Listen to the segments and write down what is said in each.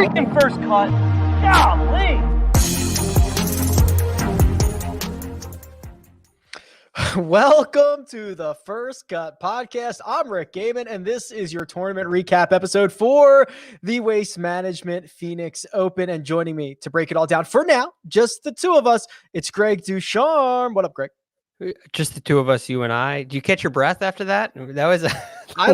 freaking first cut. Golly. Welcome to the First Cut Podcast. I'm Rick Gaiman, and this is your tournament recap episode for the Waste Management Phoenix Open. And joining me to break it all down for now, just the two of us, it's Greg Ducharme. What up, Greg? Just the two of us, you and I. Do you catch your breath after that? That was I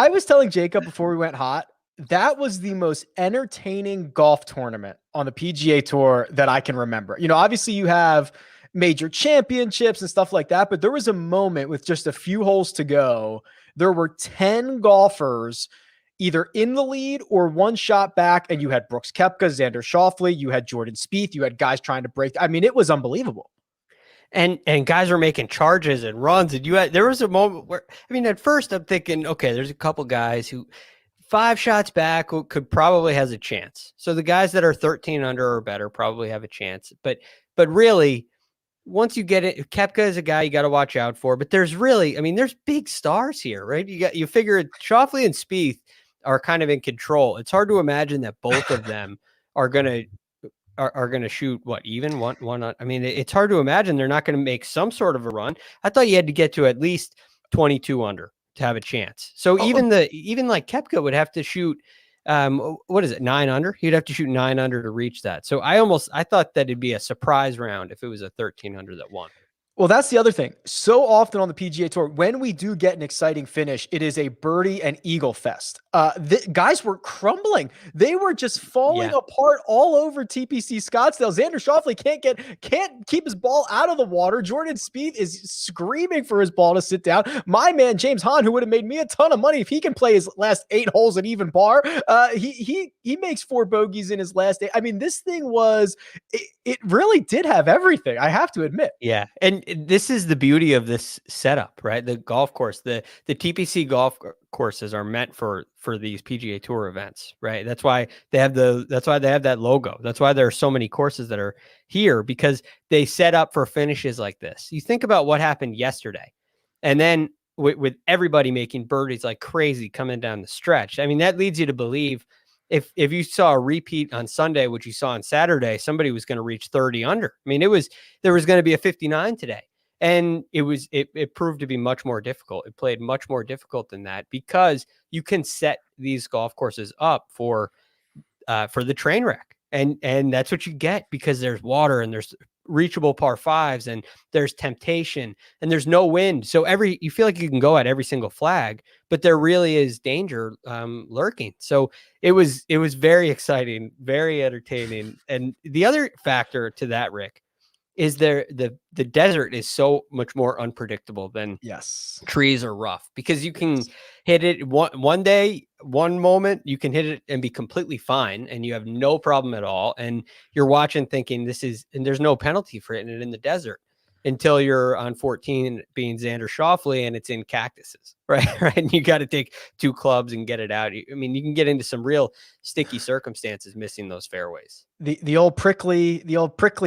was telling Jacob before we went hot, that was the most entertaining golf tournament on the PGA Tour that I can remember. You know, obviously you have major championships and stuff like that, but there was a moment with just a few holes to go. There were 10 golfers either in the lead or one shot back, and you had Brooks Koepka, Xander Schofley, you had Jordan Spieth, you had guys trying to break. I mean, it was unbelievable. And guys were making charges and runs, and there was a moment where, I mean, at first I'm thinking, okay, there's a couple guys who 5 shots back could probably has a chance. So the guys that are 13 under or better probably have a chance. But really, once you get it, Koepka is a guy you got to watch out for. But there's really, I mean, there's big stars here, right? You figure Schofley and Spieth are kind of in control. It's hard to imagine that both of them are gonna shoot what, even one. I mean, it's hard to imagine they're not going to make some sort of a run. I thought you had to get to at least 22 under to have a chance. So even like Koepka would have to shoot, what is it, 9 under? He'd have to shoot 9 under to reach that. So I thought that it'd be a surprise round if it was a 13 under that won. Well, that's the other thing. So often on the PGA Tour, when we do get an exciting finish, it is a birdie and eagle fest. The guys were crumbling. They were just falling apart all over TPC Scottsdale. Xander Schofley can't keep his ball out of the water. Jordan Spieth is screaming for his ball to sit down. My man, James Hahn, who would have made me a ton of money if he can play his last 8 holes at even par, he makes 4 bogeys in his last 8. I mean, this thing it really did have everything, I have to admit. Yeah. And this is the beauty of this setup, right? The golf course, the TPC golf courses are meant for these PGA Tour events, right? That's why they have that logo. That's why there are so many courses that are here, because they set up for finishes like this. You think about what happened yesterday, and then with everybody making birdies like crazy coming down the stretch. I mean, that leads you to believe if you saw a repeat on Sunday, which you saw on Saturday, somebody was going to reach 30 under. I mean, there was going to be a 59 today. And it proved to be much more difficult. It played much more difficult than that, because you can set these golf courses up for the train wreck. And that's what you get, because there's water and there's reachable par 5s and there's temptation and there's no wind. So you feel like you can go at every single flag, but there really is danger lurking. So it was very exciting, very entertaining. And the other factor to that, Rick, is the desert is so much more unpredictable than trees or rough, because you can hit it one day, one moment, you can hit it and be completely fine and you have no problem at all. And you're watching thinking and there's no penalty for hitting it in the desert until you're on 14 being Xander Schofley and it's in cactuses, right? And you got to take 2 clubs and get it out. I mean, you can get into some real sticky circumstances missing those fairways. The old prickly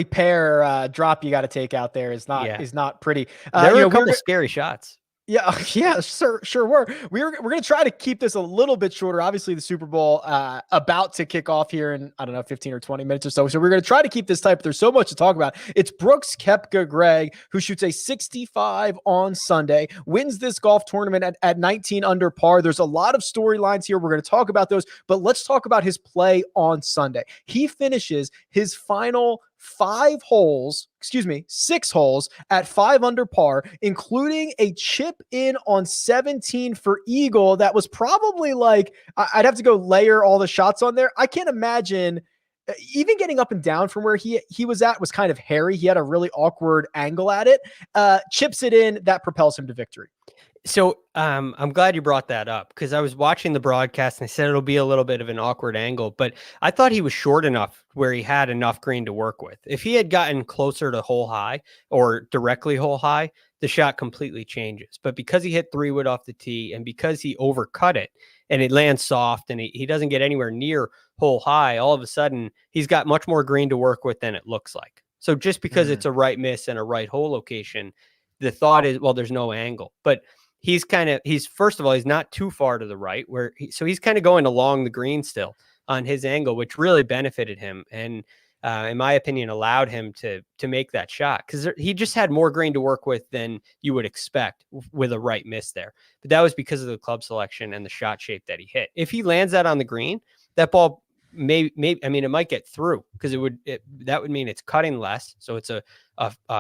pear drop you got to take out there is not pretty. There were a couple scary shots. Yeah, sure were. We're going to try to keep this a little bit shorter. Obviously, the Super Bowl about to kick off here in, I don't know, 15 or 20 minutes or so. So we're going to try to keep this tight, but there's so much to talk about. It's Brooks Koepka, Greg, who shoots a 65 on Sunday, wins this golf tournament at 19 under par. There's a lot of storylines here. We're going to talk about those, but let's talk about his play on Sunday. He finishes his final 6 holes at 5 under par, including a chip in on 17 for eagle. That was probably like, I'd have to go layer all the shots on there. I can't imagine even getting up and down from where he was at was kind of hairy. He had a really awkward angle at it. Chips it in, that propels him to victory. So I'm glad you brought that up, because I was watching the broadcast and I said it'll be a little bit of an awkward angle, but I thought he was short enough where he had enough green to work with. If he had gotten closer to hole high or directly hole high, the shot completely changes. But because he hit 3-wood off the tee and because he overcut it and it lands soft and he doesn't get anywhere near hole high, all of a sudden he's got much more green to work with than it looks like. So just because it's a right miss and a right hole location, the thought is, well, there's no angle. But he's first of all, he's not too far to the right so he's kind of going along the green still. on his angle, which really benefited him. And in my opinion, allowed him to make that shot, because he just had more green to work with than you would expect with a right miss there. But that was because of the club selection and the shot shape that he hit. If he lands that on the green, that ball it might get through, because that would mean it's cutting less, so it's a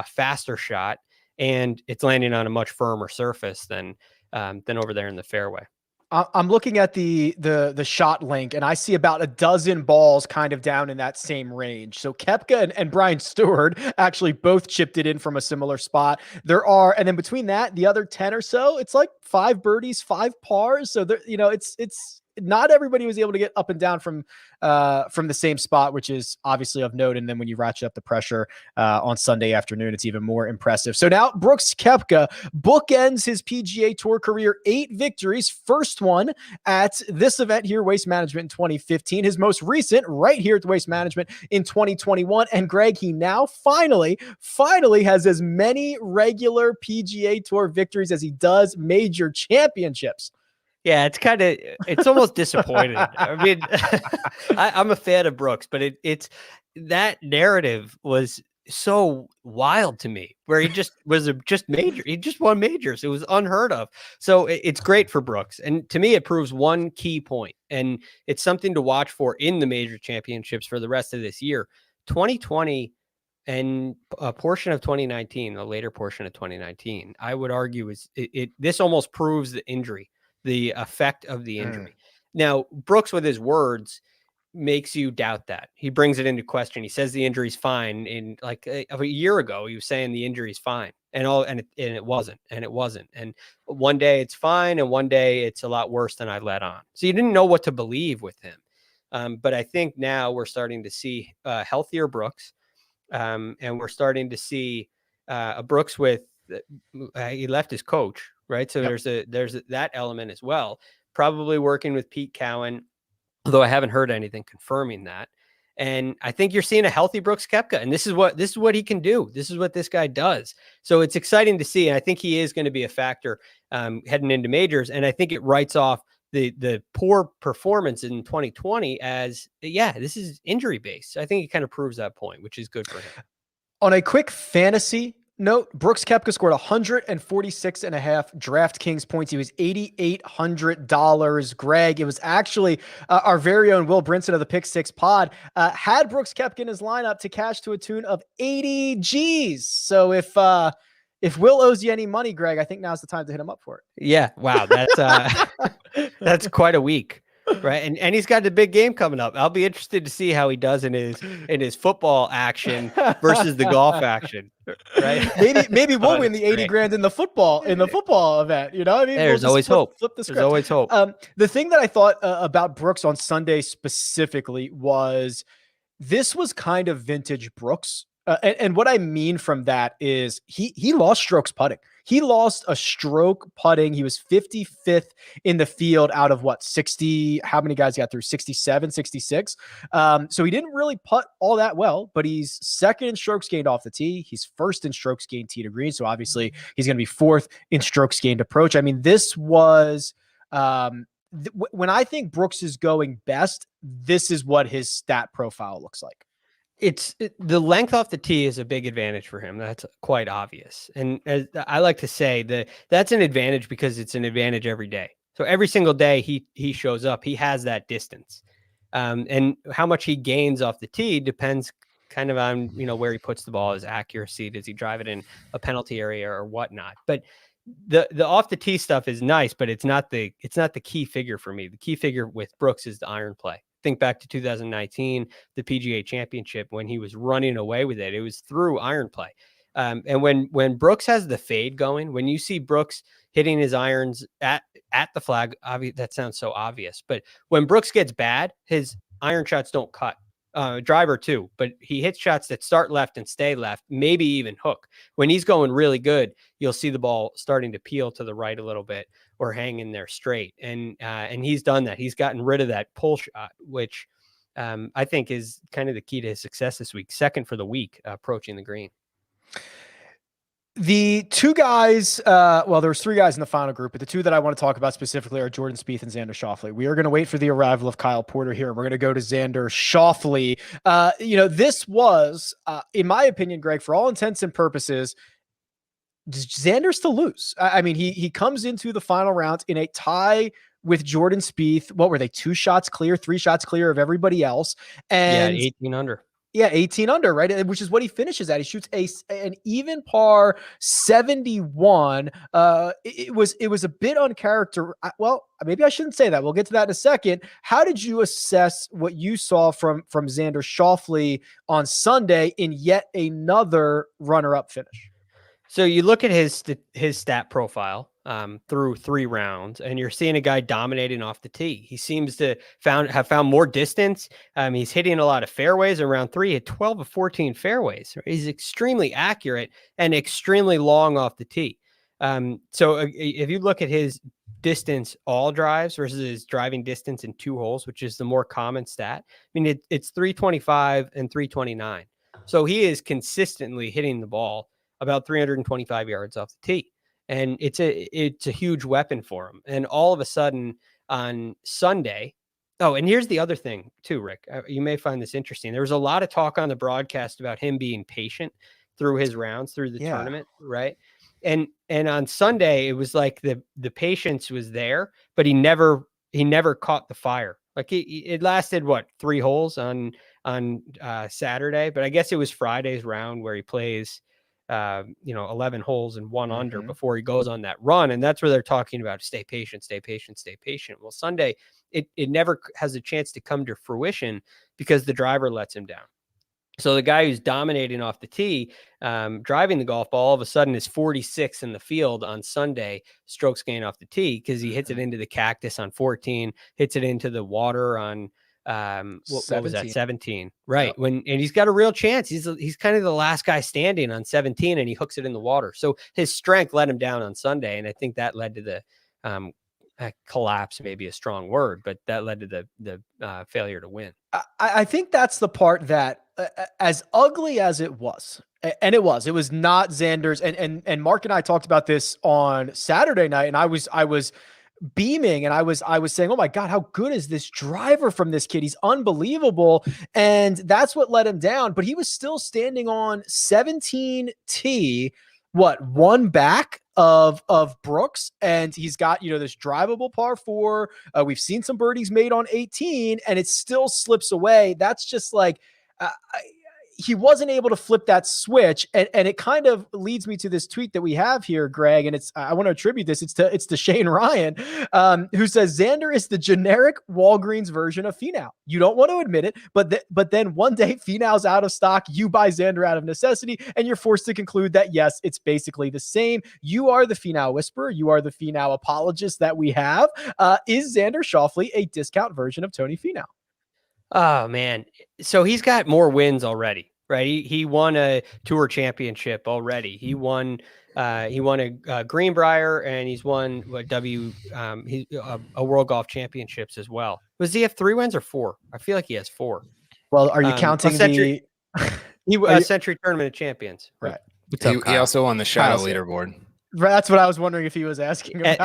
faster shot, and it's landing on a much firmer surface than over there in the fairway. I'm looking at the shot link, and I see about a dozen balls kind of down in that same range. So Koepka and Brian Stewart actually both chipped it in from a similar spot. And then between that, the other 10 or so, it's like 5 birdies, 5 pars. So there, it's not everybody was able to get up and down from the same spot, which is obviously of note. And then when you ratchet up the pressure on Sunday afternoon, it's even more impressive. So now Brooks Koepka bookends his PGA Tour career, 8 victories. First one at this event here, Waste Management in 2015. His most recent right here at the Waste Management in 2021. And Greg, he now finally has as many regular PGA Tour victories as he does major championships. Yeah, it's almost disappointing. I mean, I'm a fan of Brooks, but it's that narrative was so wild to me, where he just major. He just won majors. It was unheard of. So it's great for Brooks. And to me, it proves one key point, and it's something to watch for in the major championships for the rest of this year. 2020 and a portion of 2019, the later portion of 2019, I would argue this almost proves the effect of the injury. Now, Brooks, with his words, makes you doubt that. He brings it into question. He says the injury's fine. And like a year ago, he was saying the injury's fine, and it wasn't. And one day it's fine, and one day it's a lot worse than I let on. So you didn't know what to believe with him. But I think now we're starting to see healthier Brooks, and we're starting to see a Brooks with he left his coach. Right. So yep. there's that element as well, probably working with Pete Cowan, although I haven't heard anything confirming that. And I think you're seeing a healthy Brooks Koepka, and this is what he can do. This is what this guy does. So it's exciting to see. And I think he is going to be a factor heading into majors. And I think it writes off the poor performance in 2020 as, this is injury based. I think it kind of proves that point, which is good for him. On a quick fantasy note, Brooks Koepka scored 146.5 DraftKings points. He was $8,800. Greg, it was actually our very own Will Brinson of the Pick Six Pod had Brooks Koepka in his lineup to cash to a tune of 80 G's. So if Will owes you any money, Greg, I think now's the time to hit him up for it. Yeah, wow, that's quite a week. Right. And he's got the big game coming up. I'll be interested to see how he does in his football action versus the golf action. Right. Maybe we'll win the 80 grand in the football event. You know what I mean? There's always hope. Flip the script. There's always hope. The thing that I thought about Brooks on Sunday specifically was this was kind of vintage Brooks. And what I mean from that is he lost strokes putting. He lost a stroke putting. He was 55th in the field out of 60, how many guys got through? 67, 66. So he didn't really putt all that well, but he's second in strokes gained off the tee. He's first in strokes gained tee to green. So obviously he's going to be fourth in strokes gained approach. I mean, this was, when I think Brooks is going best, this is what his stat profile looks like. The length off the tee is a big advantage for him. That's quite obvious. And as I like to say, that's an advantage because it's an advantage every day. So every single day he shows up, he has that distance. And how much he gains off the tee depends kind of on, where he puts the ball, his accuracy. Does he drive it in a penalty area or whatnot? But the off the tee stuff is nice, but it's not the key figure for me. The key figure with Brooks is the iron play. Think back to 2019, the PGA Championship, when he was running away with it. It was through iron play. And when Brooks has the fade going, when you see Brooks hitting his irons at the flag, that sounds so obvious. But when Brooks gets bad, his iron shots don't cut. Driver too, but he hits shots that start left and stay left, maybe even hook. When he's going really good, you'll see the ball starting to peel to the right a little bit or hang in there straight. And he's done that. He's gotten rid of that pull shot, which I think is kind of the key to his success this week. Second for the week, approaching the green. The two guys, well, there was three guys in the final group, but the two that I want to talk about specifically are Jordan Spieth and Xander Schofley. We are going to wait for the arrival of Kyle Porter here. We're going to go to Xander Schofley. This was, in my opinion, Greg, for all intents and purposes, Xander's to lose. I mean, he comes into the final round in a tie with Jordan Spieth. What were they? 2 shots clear, 3 shots clear of everybody else. And 18 under. Yeah, 18 under, right? Which is what he finishes at. He shoots an even par 71. It was a bit uncharacteristic. Well, maybe I shouldn't say that. We'll get to that in a second. How did you assess what you saw from Xander Schofley on Sunday in yet another runner-up finish? So you look at his stat profile through 3 rounds, and you're seeing a guy dominating off the tee. He seems to have found more distance. He's hitting a lot of fairways. In round 3, he had 12 of 14 fairways. He's extremely accurate and extremely long off the tee. So if you look at his distance all drives versus his driving distance in 2 holes, which is the more common stat, I mean, it's 325 and 329. So he is consistently hitting the ball about 325 yards off the tee. And it's a huge weapon for him. And all of a sudden on Sunday, and here's the other thing too, Rick, you may find this interesting. There was a lot of talk on the broadcast about him being patient through his rounds through the tournament. Right. And on Sunday, it was like the patience was there, but he never caught the fire. Like it lasted 3 holes on Saturday, but I guess it was Friday's round where he plays 11 holes and 1 under before he goes on that run. And that's where they're talking about stay patient, stay patient, stay patient. Well, Sunday, it never has a chance to come to fruition because the driver lets him down. So the guy who's dominating off the tee, driving the golf ball, all of a sudden is 46 in the field on Sunday, strokes gained off the tee because he hits it into the cactus on 14, hits it into the water on what was that, 17, right? Yep. And he's got a real chance. He's kind of the last guy standing on 17, and he hooks it in the water. So his strength let him down on Sunday, and I think that led to the collapse, maybe a strong word, but that led to the failure to win. I think that's the part that, as ugly as it was, and it was not Xander's. And Mark and I talked about this on Saturday night, and I was beaming, and I was saying, oh my God, how good is this driver from this kid? He's unbelievable. And that's what let him down. But he was still standing on 17T, 1 back of Brooks. And he's got, this drivable par 4. We've seen some birdies made on 18, and it still slips away. That's just like, he wasn't able to flip that switch. And it kind of leads me to this tweet that we have here, Greg. And I want to attribute this. It's to Shane Ryan, who says Xander is the generic Walgreens version of Finau. You don't want to admit it, but then one day Finau's out of stock. You buy Xander out of necessity, and you're forced to conclude that, yes, it's basically the same. You are the Finau whisperer. You are the Finau apologist that we have. Is Xander Schofley a discount version of Tony Finau? Oh man. So he's got more wins already, right? He won a tour championship already. He won a Greenbrier, and he's won a World Golf Championships as well. Does he have 3 wins or 4? I feel like he has 4. Well, are you counting Century Tournament of Champions? Right. He also won the Shadow leaderboard. That's what I was wondering if he was asking about.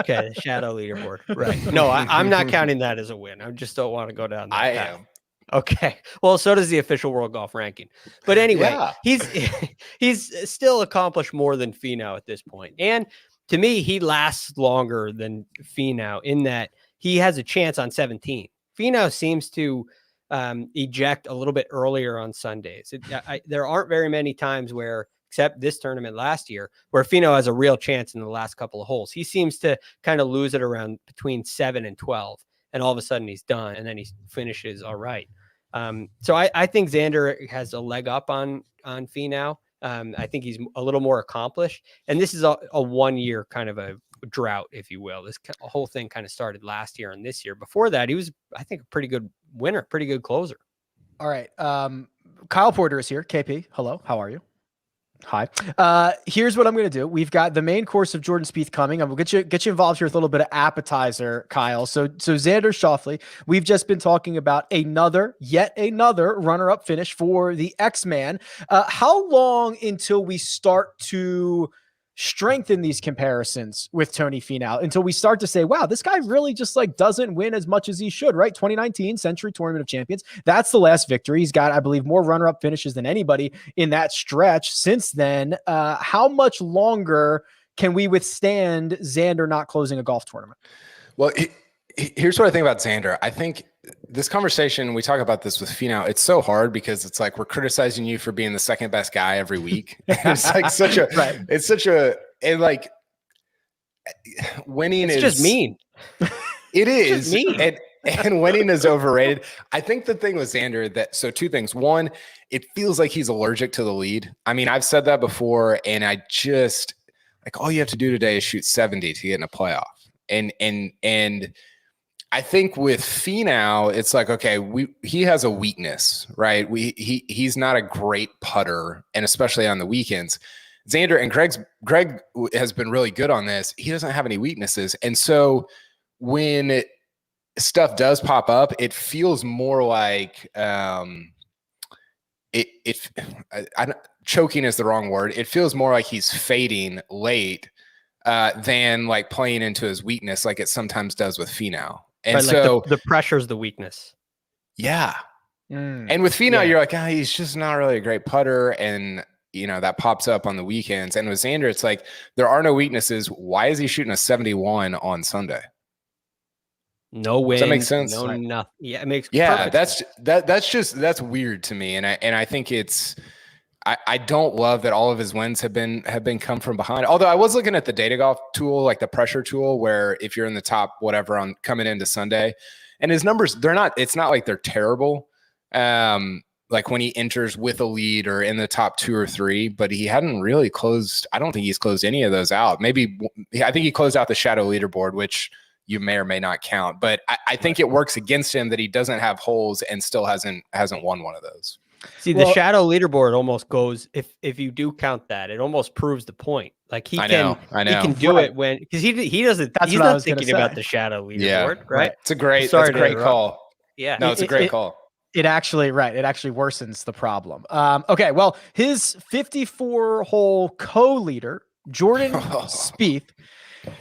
Okay, the Shadow leaderboard. Right. No, I'm not counting that as a win. I just don't want to go down that path. Am. Okay. Well, so does the official World Golf Ranking. But anyway, he's still accomplished more than Finau at this point. And to me, he lasts longer than Finau in that he has a chance on 17. Finau seems to eject a little bit earlier on Sundays. There aren't very many times where, except this tournament last year, where Finau has a real chance in the last couple of holes. He seems to kind of lose it around between 7 and 12, and all of a sudden he's done, and then he finishes all right. So I think Xander has a leg up on Finau. I think he's a little more accomplished, and this is a 1-year kind of a drought, if you will. This whole thing kind of started last year and this year. Before that, he was, I think, a pretty good winner, pretty good closer. All right. Kyle Porter is here. KP, hello. How are you? Hi. Here's what I'm going to do. We've got the main course of Jordan Spieth coming. I'm going to get you involved here with a little bit of appetizer, Kyle. So Xander Schofley, we've just been talking about yet another runner-up finish for the X-Man. How long until we start to strengthen these comparisons with Tony Finau, until we start to say, wow, this guy really just like doesn't win as much as he should, right? 2019 Century Tournament of Champions. That's the last victory. He's got, I believe, more runner-up finishes than anybody in that stretch since then. How much longer can we withstand Xander not closing a golf tournament? Well, here's what I think about Xander. I think this conversation, we talk about this with Finau, it's so hard because it's like we're criticizing you for being the second best guy every week. It's like such a, right. It's such a, and like winning it's is just mean. It is mean. And winning is overrated. I think the thing with Xander so two things. One, it feels like he's allergic to the lead. I mean, I've said that before, and I just like all you have to do today is shoot 70 to get in a playoff. And I think with Finau, it's like, okay, he has a weakness, right? He's not a great putter, and especially on the weekends. Xander and Greg has been really good on this. He doesn't have any weaknesses. And so when stuff does pop up, it feels more like choking is the wrong word. It feels more like he's fading late than like playing into his weakness like it sometimes does with Finau. And right, so like the pressure's the weakness. Yeah. And with Finau, you're like, he's just not really a great putter. And, you know, that pops up on the weekends. And with Xander, it's like, there are no weaknesses. Why is he shooting a 71 on Sunday? No wind. Does that make sense? No, nothing. Yeah, it makes that's weird to me. And I think it's, I don't love that all of his wins have been come from behind. Although I was looking at the data golf tool, like the pressure tool, where if you're in the top whatever on coming into Sunday, and his numbers, it's not like they're terrible. Like when he enters with a lead or in the top 2 or 3, but he hadn't really closed. I don't think he's closed any of those out. Maybe I think he closed out the shadow leaderboard, which you may or may not count. But I think it works against him that he doesn't have holes and still hasn't won one of those. See, the shadow leaderboard almost goes, if you do count that, it almost proves the point. Like he can do it when, because he doesn't. He's not thinking about the shadow leaderboard, right? It's a great call. Yeah, no, it's a great call. It actually worsens the problem. Okay, well, his 54-hole co-leader Jordan Spieth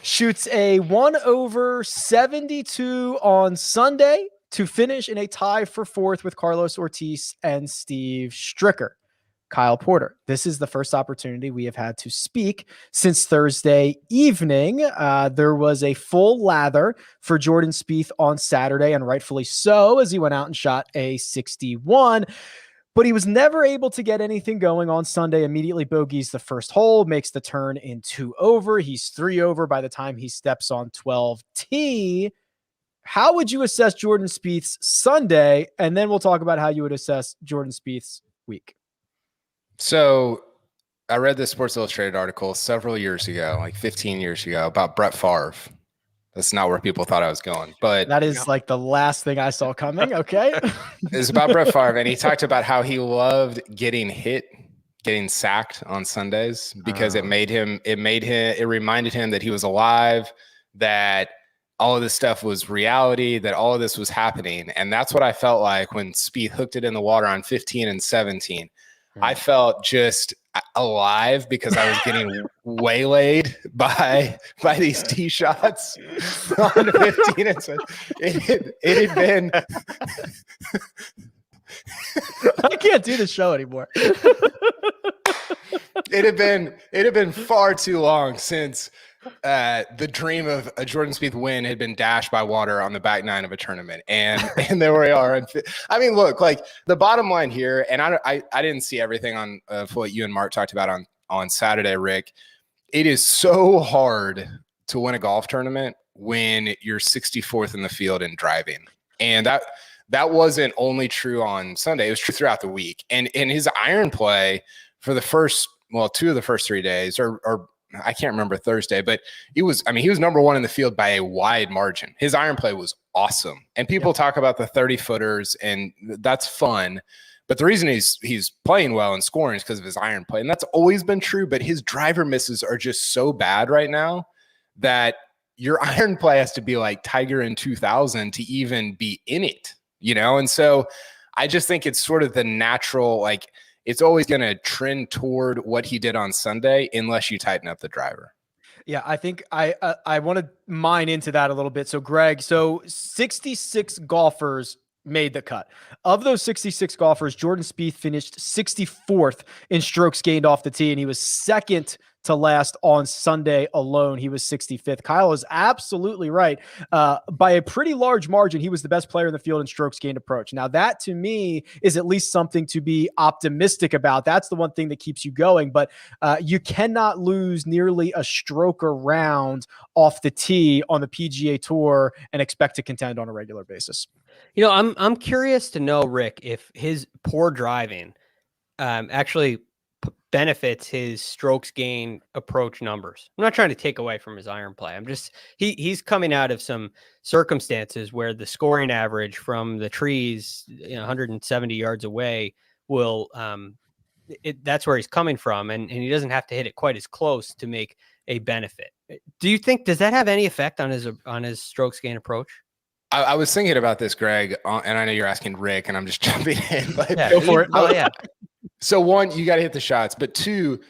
shoots a 1/72 on Sunday to finish in a tie for 4th with Carlos Ortiz and Steve Stricker. Kyle Porter, this is the first opportunity we have had to speak since Thursday evening. There was a full lather for Jordan Spieth on Saturday, and rightfully so, as he went out and shot a 61. But he was never able to get anything going on Sunday. Immediately bogeys the first hole, makes the turn in 2 over. He's 3 over by the time he steps on 12T. How would you assess Jordan Spieth's Sunday? And then we'll talk about how you would assess Jordan Spieth's week. So I read this Sports Illustrated article several years ago, like 15 years ago, about Brett Favre. That's not where people thought I was going, but that is like the last thing I saw coming. Okay. It's about Brett Favre. And he talked about how he loved getting sacked on Sundays because it reminded him that he was alive, that all of this stuff was reality, that all of this was happening. And that's what I felt like when Spieth hooked it in the water on 15 and 17. I felt just alive because I was getting waylaid by these tee shots on 15 and 17. It had been I can't do the show anymore. It had been far too long since the dream of a Jordan Spieth win had been dashed by water on the back 9 of a tournament. And there we are. I mean, look, like the bottom line here, and I didn't see everything on what you and Mark talked about on Saturday, Rick. It is so hard to win a golf tournament when you're 64th in the field in driving. And that wasn't only true on Sunday. It was true throughout the week. And his iron play for the first, 2 of the first 3 days, or I can't remember Thursday, but he was number 1 in the field by a wide margin. His iron play was awesome. And people talk about the 30-footers, and that's fun. But the reason he's playing well and scoring is because of his iron play. And that's always been true, but his driver misses are just so bad right now that your iron play has to be like Tiger in 2000 to even be in it, you know? And so I just think it's sort of the natural, like it's always going to trend toward what he did on Sunday unless you tighten up the driver. Yeah, I think I want to mine into that a little bit. So Greg, 66 golfers made the cut. Of those 66 golfers, Jordan Spieth finished 64th in strokes gained off the tee, and he was second to last on Sunday alone. He was 65th. Kyle is absolutely right. By a pretty large margin, he was the best player in the field in strokes gained approach. Now, that to me is at least something to be optimistic about. That's the one thing that keeps you going. But you cannot lose nearly a stroke around off the tee on the PGA Tour and expect to contend on a regular basis. You know, I'm curious to know, Rick, if his poor driving actually benefits his strokes gain approach numbers. I'm not trying to take away from his iron play. I'm just he's coming out of some circumstances where the scoring average from the trees, 170 yards away will that's where he's coming from, and he doesn't have to hit it quite as close to make a benefit. Do you think does that have any effect on his strokes gain approach? I was thinking about this, Greg, and I know you're asking Rick, and I'm just jumping in. But go for it. Oh, yeah. So one, you got to hit the shots, but two,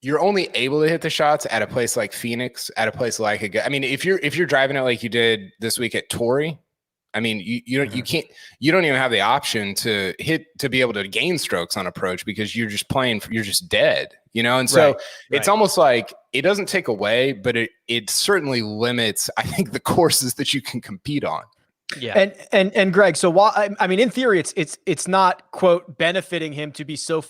you're only able to hit the shots at a place like Phoenix, at a place like I mean, if you're driving it like you did this week at Torrey, I mean, you don't even have the option to be able to gain strokes on approach because you're just dead, And so it's almost like it doesn't take away, but it certainly limits, I think, the courses that you can compete on. Yeah. And Greg, so while I mean, in theory, it's not, quote, benefiting him to be so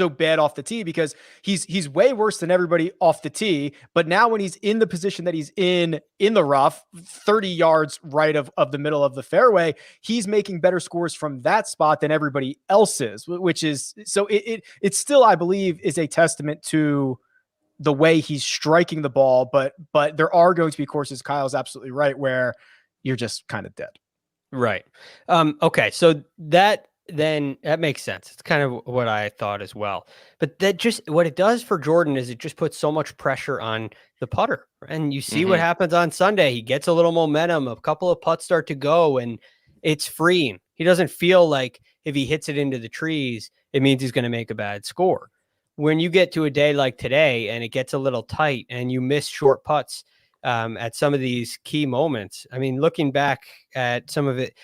bad off the tee because he's way worse than everybody off the tee. But now when he's in the position that he's in the rough, 30 yards right of the middle of the fairway, he's making better scores from that spot than everybody else is, which is so it still, I believe, is a testament to the way he's striking the ball. But there are going to be courses, Kyle's absolutely right, where you're just kind of dead. Right. Okay. So that makes sense. It's kind of what I thought as well. But that just what it does for Jordan is it just puts so much pressure on the putter. And you see what happens on Sunday. He gets a little momentum, a couple of putts start to go, and it's freeing. He doesn't feel like if he hits it into the trees, it means he's going to make a bad score. When you get to a day like today and it gets a little tight and you miss short putts, at some of these key moments. I mean, looking back at some of it,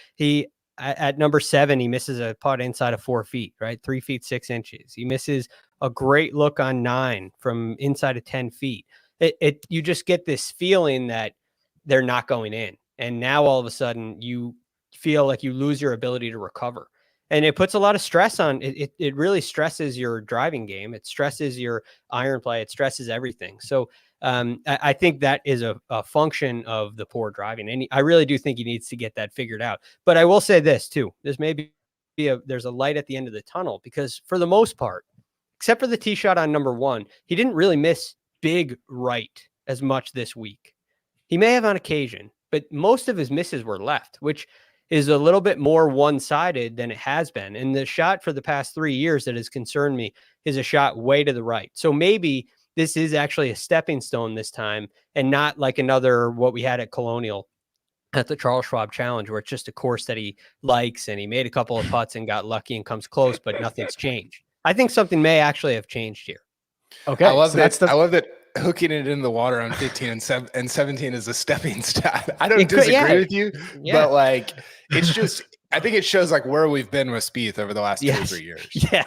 at number 7, he misses a putt inside of 4 feet, right? 3 feet, 6 inches. He misses a great look on 9 from inside of 10 feet. You just get this feeling that they're not going in. And now all of a sudden you feel like you lose your ability to recover. And it puts a lot of stress on it. It really stresses your driving game. It stresses your iron play. It stresses everything. So I think that is a function of the poor driving. And I really do think he needs to get that figured out. But I will say this too. There's a light at the end of the tunnel because for the most part, except for the tee shot on number 1, he didn't really miss big right as much this week. He may have on occasion, but most of his misses were left, which is a little bit more one-sided than it has been. And the shot for the past 3 years that has concerned me is a shot way to the right. So maybe this is actually a stepping stone this time and not like another, what we had at Colonial at the Charles Schwab Challenge, where it's just a course that he likes and he made a couple of putts and got lucky and comes close, but nothing's changed. I think something may actually have changed here. Okay. I love that hooking it in the water on 15 and 17 is a stepping stone. I don't disagree with you, but like, it's just, I think it shows like where we've been with Spieth over the last 2 or 3 years. Yeah,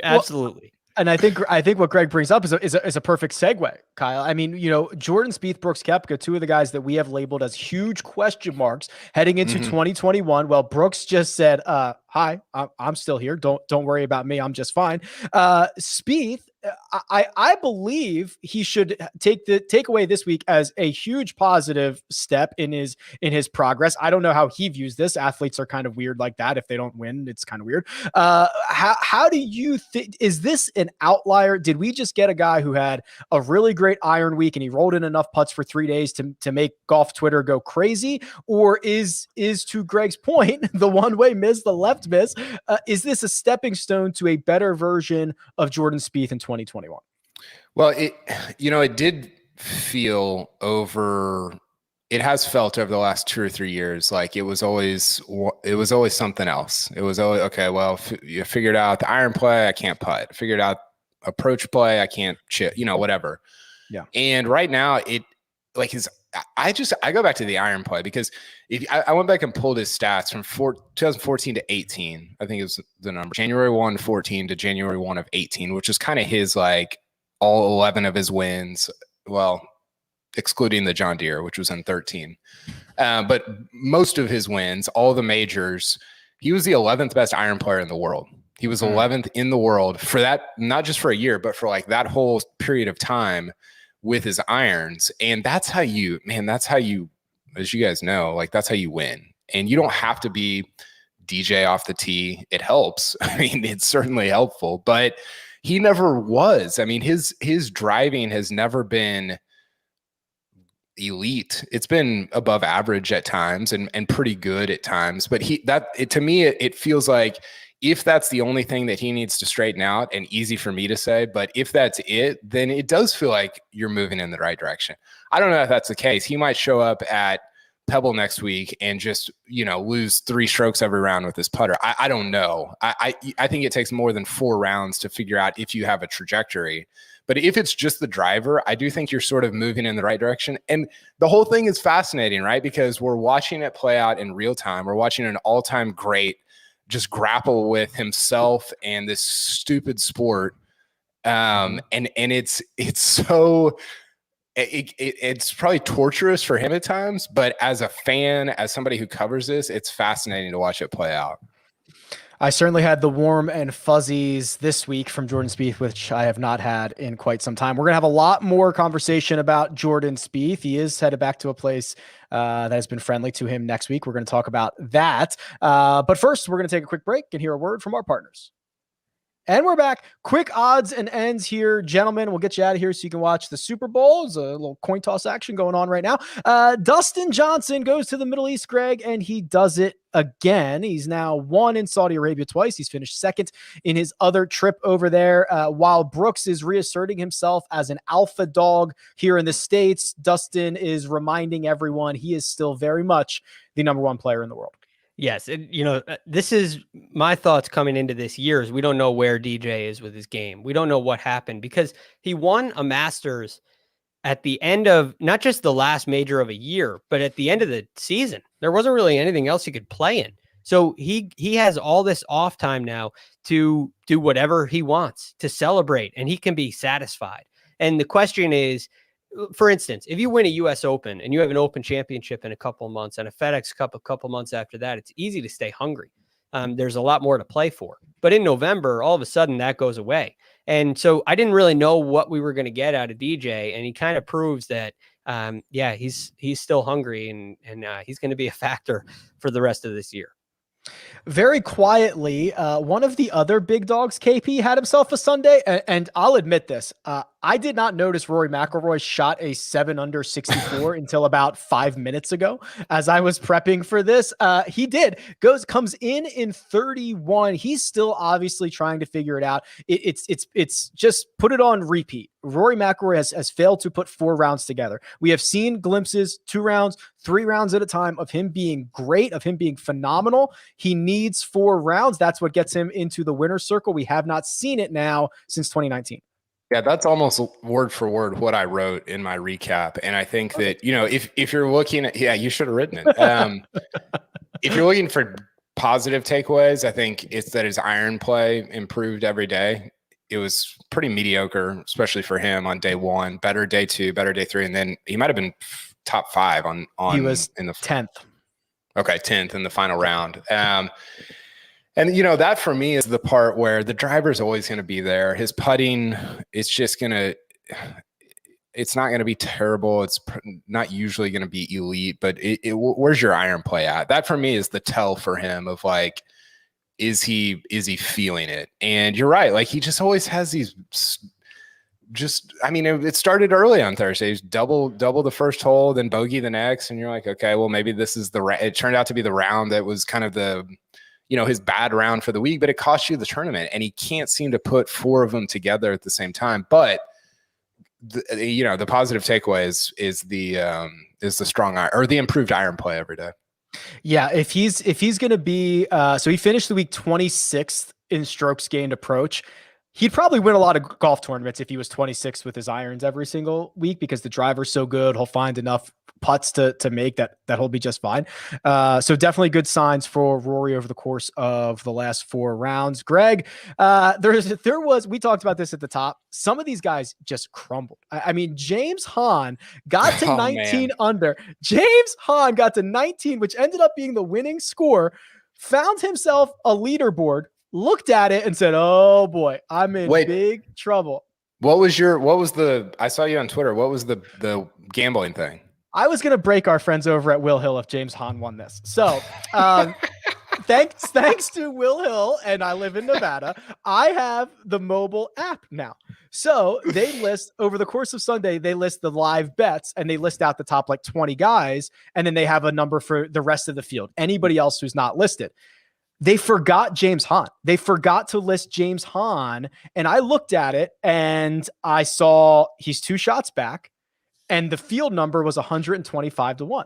absolutely. And I think what Greg brings up is a perfect segue, Kyle. I mean, Jordan Spieth, Brooks Koepka, 2 of the guys that we have labeled as huge question marks heading into 2021. Well, Brooks just said, "Hi, I'm still here. Don't worry about me. I'm just fine." Spieth I believe he should take away this week as a huge positive step in his progress. I don't know how he views this. Athletes are kind of weird like that. If they don't win, it's kind of weird. How do you think, is this an outlier? Did we just get a guy who had a really great iron week and he rolled in enough putts for 3 days to make golf Twitter go crazy? Or is to Greg's point, the one-way miss, the left miss, is this a stepping stone to a better version of Jordan Spieth in 2021? Well, it did feel it has felt over the last 2 or 3 years like it was always something else. It was always, okay, well, you figured out the iron play, I can't putt. Figured out approach play, I can't chip, whatever. Yeah. And right now I go back to the iron play because I went back and pulled his stats from 2014 to 18. I think it was the number January 1, 14 to January 1 of 18, which is kind of his all 11 of his wins. Well, excluding the John Deere, which was in 13. But most of his wins, all the majors, he was the 11th best iron player in the world. He was 11th in the world for that, not just for a year, but for that whole period of time with his irons. And that's how you, as you guys know, that's how you win. And you don't have to be DJ off the tee. It helps. I mean, it's certainly helpful, but he never was. I mean, his driving has never been elite. It's been above average at times and pretty good at times. But to me, it feels like if that's the only thing that he needs to straighten out, and easy for me to say, but if that's it, then it does feel like you're moving in the right direction. I don't know if that's the case. He might show up at Pebble next week and just, lose 3 strokes every round with his putter. I don't know. I think it takes more than 4 rounds to figure out if you have a trajectory. But if it's just the driver, I do think you're sort of moving in the right direction. And the whole thing is fascinating, right? Because we're watching it play out in real time. We're watching an all-time great just grapple with himself and this stupid sport. And it's so it's probably torturous for him at times, but as a fan, as somebody who covers this, it's fascinating to watch it play out. I certainly had the warm and fuzzies this week from Jordan Spieth, which I have not had in quite some time. We're going to have a lot more conversation about Jordan Spieth. He is headed back to a place that has been friendly to him next week. We're going to talk about that. But first, we're going to take a quick break and hear a word from our partners. And we're back. Quick odds and ends here, gentlemen. We'll get you out of here so you can watch the Super Bowl. There's a little coin toss action going on right now. Dustin Johnson goes to the Middle East, Greg, and he does it again. He's now won in Saudi Arabia twice. He's finished second in his other trip over there. While Brooks is reasserting himself as an alpha dog here in the States, Dustin is reminding everyone he is still very much the number 1 player in the world. Yes. This is my thoughts coming into this year is we don't know where DJ is with his game. We don't know what happened because he won a Masters at the end of not just the last major of a year, but at the end of the season. There wasn't really anything else he could play in. So he has all this off time now to do whatever he wants, to celebrate, and he can be satisfied. And the question is, for instance, if you win a U.S. Open and you have an Open Championship in a couple of months and a FedEx Cup a couple months after that, it's easy to stay hungry. There's a lot more to play for. But in November, all of a sudden that goes away. And so I didn't really know what we were going to get out of DJ, and he kind of proves that, he's still hungry and he's going to be a factor for the rest of this year. Very quietly, one of the other big dogs, KP, had himself a Sunday, and I'll admit this. I did not notice Rory Mcilroy shot a 7 under 64 until about 5 minutes ago as I was prepping for this. He comes in 31. He's still obviously trying to figure it out. It's just put it on repeat. Rory Mcilroy has failed to put 4 rounds together. We have seen glimpses, 2 rounds, 3 rounds at a time of him being great, of him being phenomenal. He needs 4 rounds. That's what gets him into the winner's circle. We have not seen it now since 2019. Yeah, that's almost word for word what I wrote in my recap. And I think that, if you're looking at, you should have written it. If you're looking for positive takeaways, I think it's that his iron play improved every day. It was pretty mediocre, especially for him on day 1, better day 2, better day 3. And then he might've been top 5 on he was in the 10th. Okay. 10th in the final round. And, that for me is the part where the driver's always going to be there. His putting, it's not going to be terrible. It's not usually going to be elite, but where's your iron play at? That for me is the tell for him of like, is he feeling it? And you're right. Like he just always has these it started early on Thursday. It was double the first hole, then bogey the next. And you're like, okay, well, maybe this is it turned out to be the round that was kind of the, his bad round for the week, but it cost you the tournament, and he can't seem to put 4 of them together at the same time. But the positive takeaway is the strong iron, or the improved iron play every day. Yeah, if he's going to be so he finished the week 26th in strokes gained approach. He'd probably win a lot of golf tournaments if he was 26th with his irons every single week, because the driver's so good. He'll find enough putts to make that he'll be just fine. So definitely good signs for Rory over the course of the last 4 rounds. Greg, we talked about this at the top. Some of these guys just crumbled. I mean, James Hahn got to 19 under. James Hahn got to 19, which ended up being the winning score, found himself a leaderboard, looked at it and said, oh boy, I'm in big trouble. I saw you on Twitter. What was the gambling thing? I was going to break our friends over at Will Hill if James Hahn won this. So thanks to Will Hill, and I live in Nevada, I have the mobile app now. So they list over the course of Sunday, they list the live bets, and they list out the top 20 guys. And then they have a number for the rest of the field. Anybody else who's not listed. They forgot James Hahn. They forgot to list James Hahn. And I looked at it and I saw he's 2 shots back, and the field number was 125-1.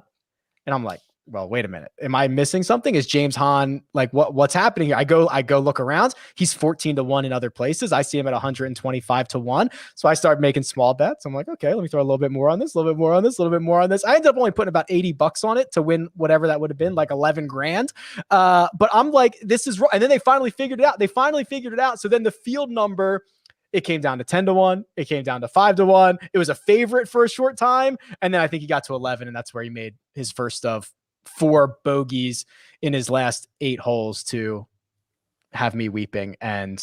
And I'm like, well, wait a minute. Am I missing something? Is James Hahn what's happening here? I go look around. He's 14-1 in other places. I see him at 125-1. So I started making small bets. I'm like, okay, let me throw a little bit more on this, a little bit more on this, a little bit more on this. I ended up only putting about $80 on it to win whatever that would have been, like 11 grand. But I'm like, this is wrong. And then they finally figured it out. So then the field number, it came down to 10-1. It came down to 5-1. It was a favorite for a short time. And then I think he got to 11, and that's where he made his first of 4 bogeys in his last 8 holes to have me weeping and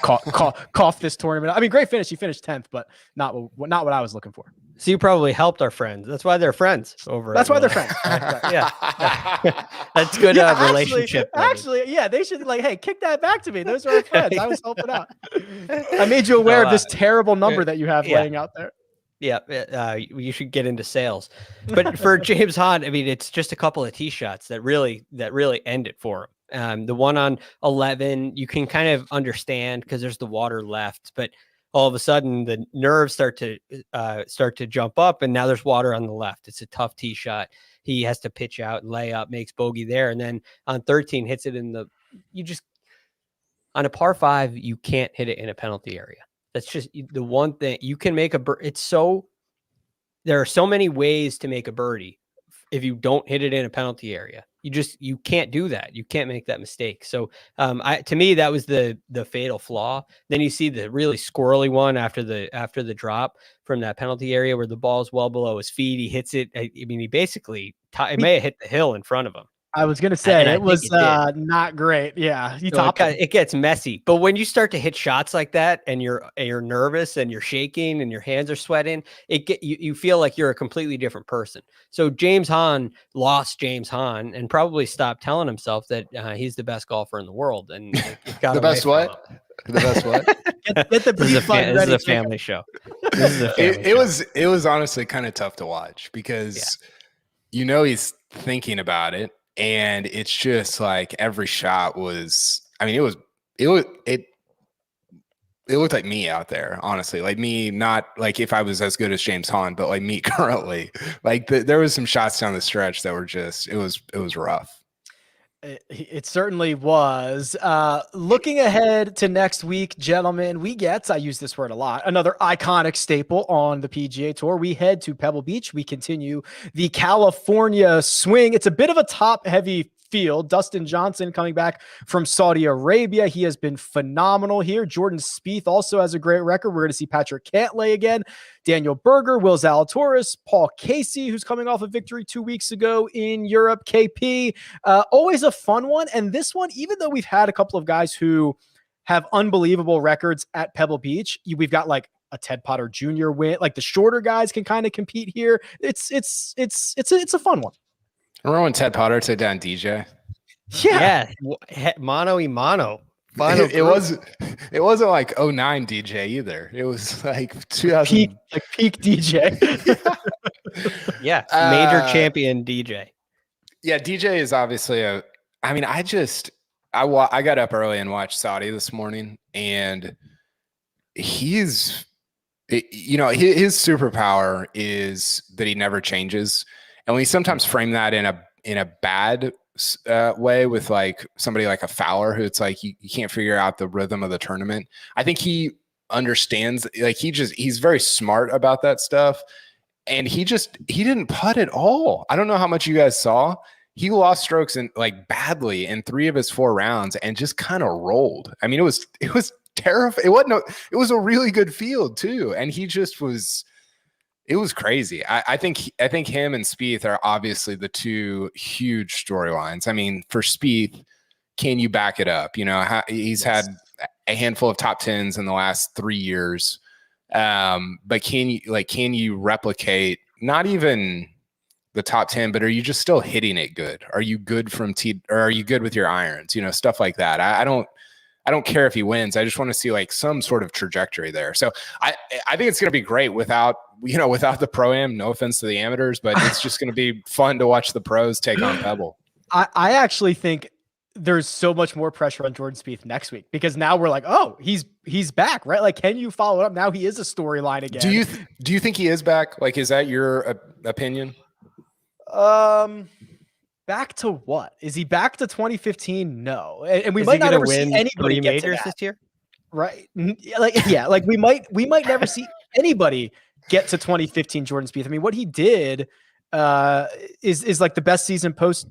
cough this tournament. I mean, great finish. He finished 10th, but not what I was looking for. So you probably helped our friends. That's why they're friends over. That's why they're friends. Yeah. That's good relationship. Actually, yeah, they should hey, kick that back to me. Those are our friends. I was helping out. I made you aware of this terrible number that you have laying out there. Yeah, you should get into sales. But for James Hahn, I mean, it's just a couple of tee shots that really end it for him. The one on 11, you can kind of understand because there's the water left, but all of a sudden the nerves start to jump up, and now there's water on the left. It's a tough tee shot. He has to pitch out and lay up, makes bogey there, and then on 13 hits it on a par 5, you can't hit it in a penalty area. That's just the one thing you can make there are so many ways to make a birdie. If you don't hit it in a penalty area, you can't do that. You can't make that mistake. So to me, that was the fatal flaw. Then you see the really squirrely one after the drop from that penalty area where the ball's well below his feet. He hits it. I mean, he basically it may have hit the hill in front of him. I was going to say it was not great. Yeah. It gets messy, but when you start to hit shots like that and you're nervous and you're shaking and your hands are sweating, you feel like you're a completely different person. So James Hahn lost James Hahn and probably stopped telling himself that he's the best golfer in the world. And it got the best what? The best what? Get the this is a family show. It was honestly kind of tough to watch because he's thinking about it. And it's just like every shot was, I mean, it looked like me out there, honestly, like me, not like if I was as good as James Hahn, but like me currently, like there was some shots down the stretch that were just, it was rough. It certainly was. Looking ahead to next week, gentlemen, I use this word a lot, another iconic staple on the PGA Tour. We head to Pebble Beach. We continue the California swing. It's a bit of a top-heavy field. Dustin Johnson coming back from Saudi Arabia. He has been phenomenal here. Jordan Spieth also has a great record. We're going to see Patrick Cantlay again. Daniel Berger, Will Zalatoris, Paul Casey, who's coming off a victory 2 weeks ago in Europe. KP, always a fun one. And this one, even though we've had a couple of guys who have unbelievable records at Pebble Beach, we've got like a Ted Potter Jr. win. Like the shorter guys can kind of compete here. It's a fun one. Remember when Ted Potter took down DJ? Yeah. Mano y mano. It wasn't like 09 DJ either. It was like 2000 peak DJ. Yeah, major champion DJ. Yeah, DJ is obviously I got up early and watched Saudi this morning, and his superpower is that he never changes. And we sometimes frame that in a bad way with like somebody like a Fowler, who it's like you can't figure out the rhythm of the tournament. I think he understands, like he's very smart about that stuff. And he didn't putt at all. I don't know how much you guys saw. He lost strokes badly in 3 of his 4 rounds and just kind of rolled. I mean, it was terrifying. It was a really good field too. And he just was. It was crazy. I think him and Spieth are obviously the 2 huge storylines. I mean, for Spieth, can you back it up? He's had a handful of top 10s in the last 3 years. But can you replicate not even the top 10, but are you just still hitting it good? Are you good from tee, or are you good with your irons? Stuff like that. I don't care if he wins. I just want to see like some sort of trajectory there. So I think it's going to be great without the pro-am. No offense to the amateurs, but it's just going to be fun to watch the pros take on Pebble. I actually think there's so much more pressure on Jordan Spieth next week, because now we're like, oh, he's back, right? Like, can you follow it up? Now he is a storyline again. Do you think he is back? Like, is that your opinion? Back to what? Is he back to 2015? No. And we Is might not ever win see anybody 3 get majors to that, this year. right? Like we might never see anybody get to 2015 Jordan Spieth. I mean, what he did is like the best season post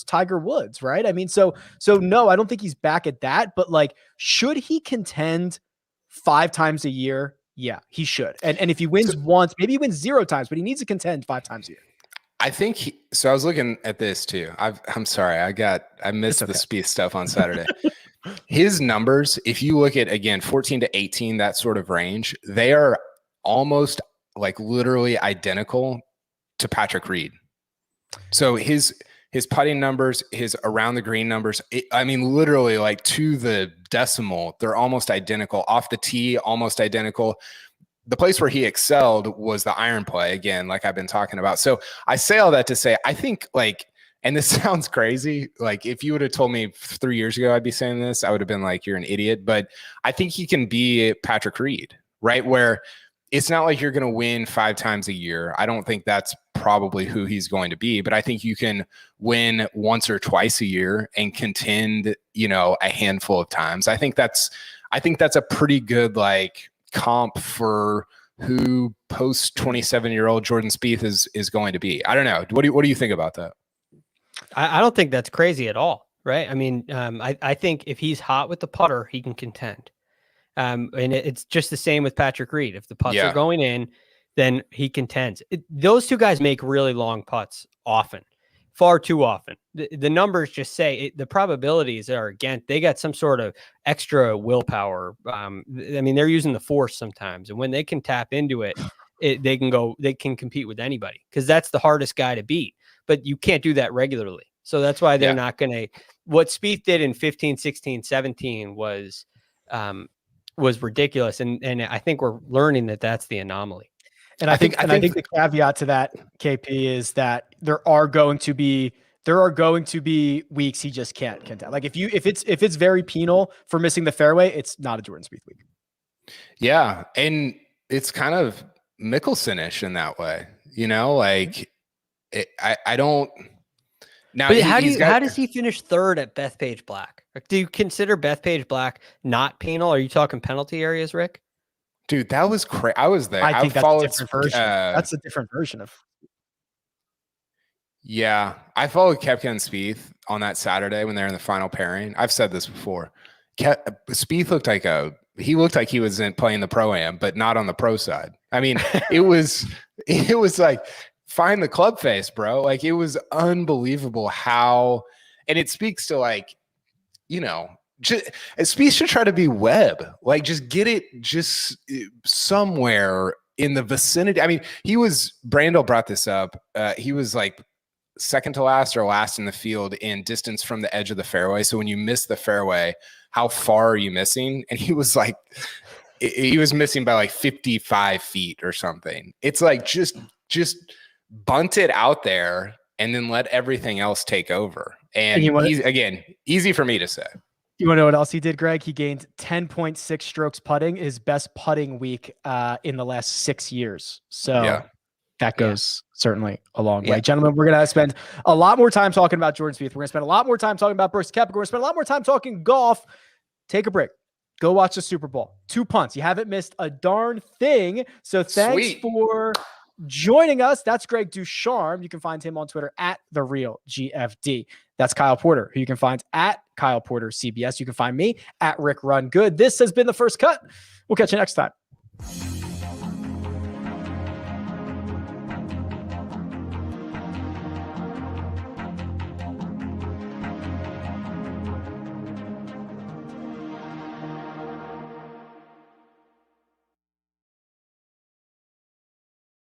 Tiger Woods, right? I mean, so no, I don't think he's back at that, but like, should he contend 5 times a year? Yeah, he should. And if he wins once, maybe he wins 0 times, but he needs to contend 5 times a year. I think so. I was looking at this too. I'm sorry. I missed the Spieth stuff on Saturday. His numbers, if you look at, again, 14 to 18, that sort of range, they are almost like literally identical to Patrick Reed. So his putting numbers, his around the green numbers, literally like to the decimal, they're almost identical. Off the tee, almost identical. The place where he excelled was the iron play, again, like I've been talking about. So I say all that to say, I think and this sounds crazy. Like, if you would have told me 3 years ago I'd be saying this, I would have been like, you're an idiot. But I think he can be Patrick Reed, right? Where it's not like you're going to win 5 times a year. I don't think that's probably who he's going to be, but I think you can win once or twice a year and contend, a handful of times. I think that's a pretty good, comp for who post 27-year-old Jordan Spieth is going to be. I don't know. What do you think about that? I don't think that's crazy at all, right? I mean, I think if he's hot with the putter, he can contend. And it's just the same with Patrick Reed. If the putts are going in, then he contends. Those 2 guys make really long putts often, far too often. The numbers just say the probabilities are against. They got some sort of extra willpower. They're using the force sometimes, and when they can tap into it, they can compete with anybody, because that's the hardest guy to beat. But you can't do that regularly. So that's why they're not going to. What Spieth did in 15, 16, 17 was ridiculous, and I think we're learning that that's the anomaly. And I think the caveat to that, KP, is that there are going to be weeks he just can't contend. Like, if it's very penal for missing the fairway, it's not a Jordan Spieth week. Yeah, and it's kind of Mickelson-ish in that way, I don't. Now, but how does he finish 3rd at Bethpage Black? Do you consider Bethpage Black not penal? Are you talking penalty areas, Rick? Dude, that was crazy. I was there. I think that's a different version. That's a different version of. Yeah, I followed Koepka and Spieth on that Saturday when they're in the final pairing. I've said this before. Spieth looked like he was playing the Pro-Am, but not on the pro side. I mean, it was like, find the club face, bro. Like, it was unbelievable how, and it speaks to, like, you know, Spieth should try to be Webb, like, just get it just somewhere in the vicinity. I mean, Brandel brought this up. He was like second to last or last in the field in distance from the edge of the fairway. So when you miss the fairway, how far are you missing? And he was like, he was missing by like 55 feet or something. It's like, just bunt it out there and then let everything else take over. And he's, again, easy for me to say. You want to know what else he did, Greg? He gained 10.6 strokes putting, his best putting week in the last 6 years. So that goes certainly a long way. Gentlemen, we're going to spend a lot more time talking about Jordan Spieth. We're going to spend a lot more time talking about Brooks Koepka. We're going to spend a lot more time talking golf. Take a break. Go watch the Super Bowl. 2 punts. You haven't missed a darn thing. So thanks for joining us. That's Greg Ducharme. You can find him on Twitter at @TheRealGFD. That's Kyle Porter, who you can find at Kyle Porter CBS. You can find me at Rick Run Good. This has been The First Cut. We'll catch you next time.